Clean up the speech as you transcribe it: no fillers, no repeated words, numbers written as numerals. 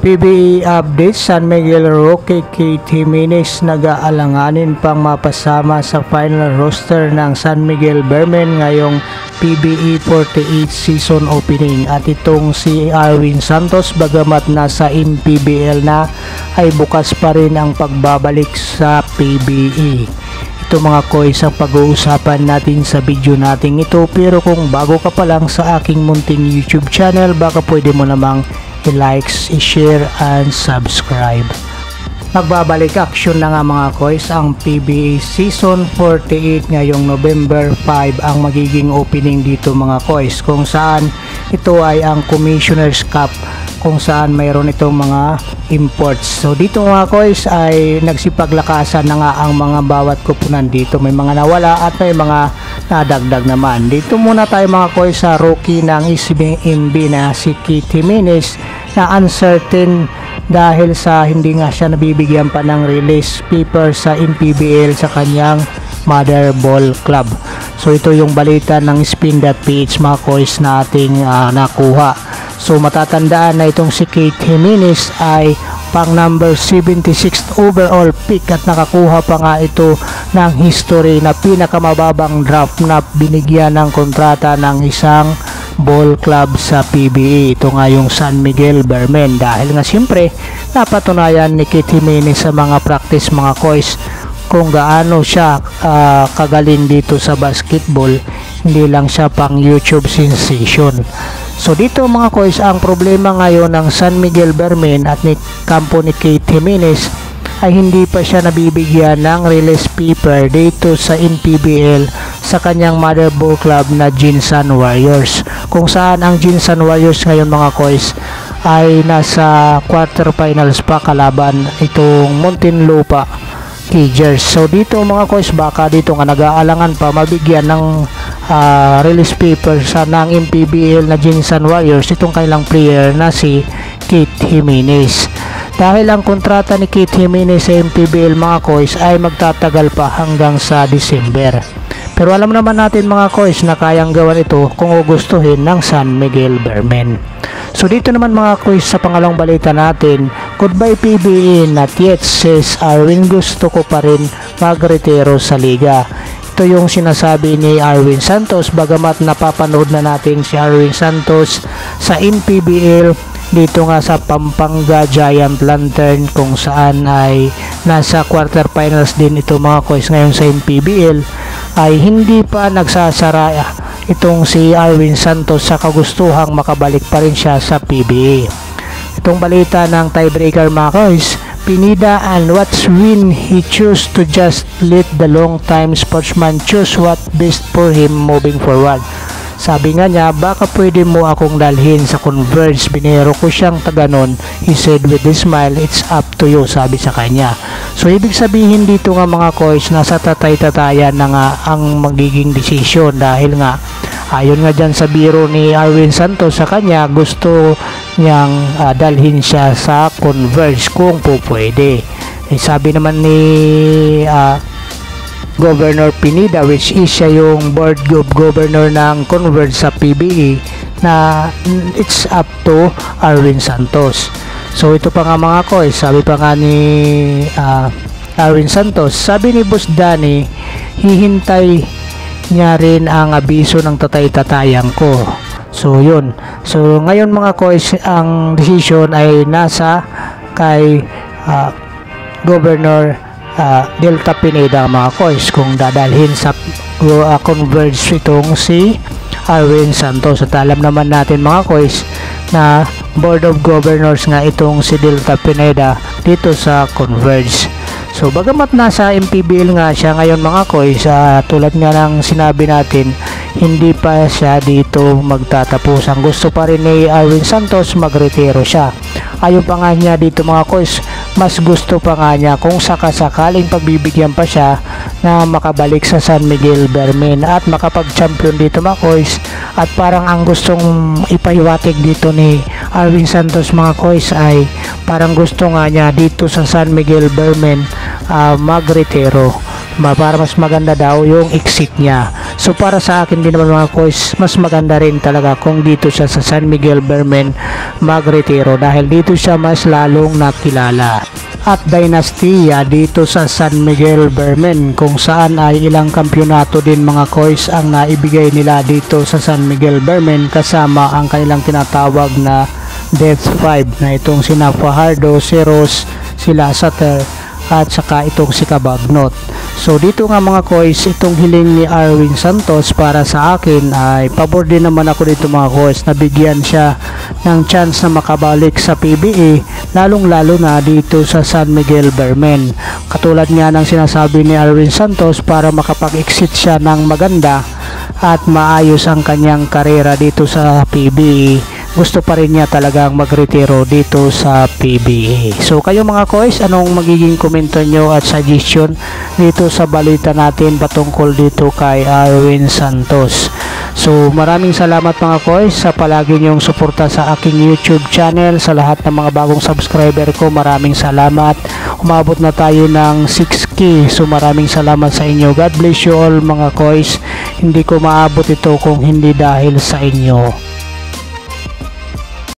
PBA update, San Miguel Roque Keith Jimenez nag-aalanganin pang mapasama sa final roster ng San Miguel Bearmen ngayong PBA 48 season opening. At itong si Arwin Santos, bagamat nasa MPBL na, ay bukas pa rin ang pagbabalik sa PBA. Ito mga koys ang pag-uusapan natin sa video natin ito, pero kung bago ka pa lang sa aking munting YouTube channel, baka pwede mo namang i-like, i-share, and subscribe. Magbabalik action na nga mga koys ang PBA Season 48 ngayong November 5 ang magiging opening dito mga koys, kung saan ito ay ang Commissioner's Cup, kung saan mayroon itong mga imports. So dito mga koys ay nagsipaglakasan na nga ang mga bawat kupunan dito. May mga nawala at may mga nadagdag naman. Dito muna tayo mga koys sa rookie ng SBMB na si Keith Jimenez, na uncertain dahil sa hindi nga siya nabibigyan pa ng release paper sa MPBL sa kanyang mother ball club. So ito yung balita ng spin.ph mga koys na ating nakuha. So matatandaan na itong si Keith Jimenez ay pang number 76th overall pick at nakakuha pa nga ito ng history na pinakamababang draft na binigyan ng kontrata ng isang ball club sa PBA. Ito nga yung San Miguel Bearmen, dahil nga siyempre napatunayan ni Keith Jimenez sa mga practice mga koys kung gaano siya kagaling dito sa basketball. Hindi lang siya pang YouTube sensation. So dito mga koys, ang problema ngayon ng San Miguel Bearmen at ni kampo ni Keith Jimenez ay hindi pa siya nabibigyan ng release paper dito sa MPBL sa kanyang mother ball club na Jinsan Warriors, kung saan ang Jinsan Warriors ngayon mga koys ay nasa quarterfinals pa kalaban itong Muntinlupa Cagers. So dito mga koys, baka dito nga nag-aalangan pa mabigyan ng release paper sa ng MPBL na Jinsan Warriors itong kailang player na si Keith Jimenez, dahil ang kontrata ni Keith Jimenez sa MPBL mga koys ay magtatagal pa hanggang sa December. Pero alam naman natin mga koys na kayang gawan ito kung gustuhin ng San Miguel Bearmen. So dito naman mga koys sa pangalawang balita natin, goodbye PBA not yet, says Arwin, gusto ko pa rin magretiro sa liga. Ito yung sinasabi ni Arwin Santos, bagamat napapanood na natin si Arwin Santos sa MPBL dito nga sa Pampanga Giant Lantern, kung saan ay nasa quarterfinals din ito mga koys ngayon sa MPBL, ay hindi pa nagsasara itong si Arwin Santos sa kagustuhang makabalik pa rin siya sa PBA. Itong balita ng tiebreaker mga koys, Pineda and what's win he choose to just let the long time sportsman choose what best for him moving forward. Sabi nga niya, baka pwede mo akong dalhin sa Converge, binero ko siyang taganon, he said with a smile, it's up to you, sabi sa kanya. So ibig sabihin dito nga mga koys, nasa tatay-tatayan na nga ang magiging desisyon, dahil nga ayon nga dyan sa biro ni Arwin Santos sa kanya, gusto niyang dalhin siya sa Converge kung po pwede. Sabi naman ni Governor Pineda, which is siya yung board governor ng Converge sa PBA, na it's up to Arwin Santos. So ito pa nga mga koys, sabi pa nga ni Arwin Santos, sabi ni Boss Danny, hihintay niya rin ang abiso ng tatay-tatayang ko. So yun, so ngayon mga koys, ang decision ay nasa kay Governor Delta Pineda mga koys kung dadalhin sa Converge itong si Arwin Santos. At alam naman natin mga koys na Board of Governors nga itong si Delta Pineda dito sa Converge. So bagamat nasa MPBL nga siya ngayon mga koys, tulad nga ng sinabi natin, hindi pa siya dito magtatapos. Ang gusto pa rin ni Arwin Santos, magretiro siya. Ayon pa nga niya dito mga koys, mas gusto pa nga niya kung sakasakaling pagbibigyan pa siya na makabalik sa San Miguel Bearmen at makapag-champion dito mga koys. At parang ang gustong ipahiwatig dito ni Arwin Santos mga koys ay parang gusto nga niya dito sa San Miguel Bearmen magretiro, para mas maganda daw yung exit niya. So para sa akin din naman mga kois, mas maganda rin talaga kung dito siya sa San Miguel Beermen magretiro dahil dito siya mas lalong nakilala. At dinastiya dito sa San Miguel Beermen kung saan ay ilang kampyonato din mga kois ang naibigay nila dito sa San Miguel Beermen kasama ang kanilang tinatawag na Death 5 na itong sina Fajardo, si Ross, sila Sater at saka itong si Cabagnot. So dito nga mga kois, itong hiling ni Arwin Santos para sa akin ay pabor din naman ako dito mga kois na bigyan siya ng chance na makabalik sa PBA lalong lalo na dito sa San Miguel Beermen. Katulad nga ng sinasabi ni Arwin Santos para makapag-exit siya ng maganda at maayos ang kanyang karera dito sa PBA. Gusto pa rin niya talagang magretiro dito sa PBA. So kayo mga kois, anong magiging komento nyo at suggestion dito sa balita natin patungkol dito kay Arwin Santos? So maraming salamat mga kois sa palagi nyong suporta sa aking YouTube channel. Sa lahat ng mga bagong subscriber ko, maraming salamat. Umabot na tayo ng 6K. So maraming salamat sa inyo. God bless you all mga kois. Hindi ko maabot ito kung hindi dahil sa inyo.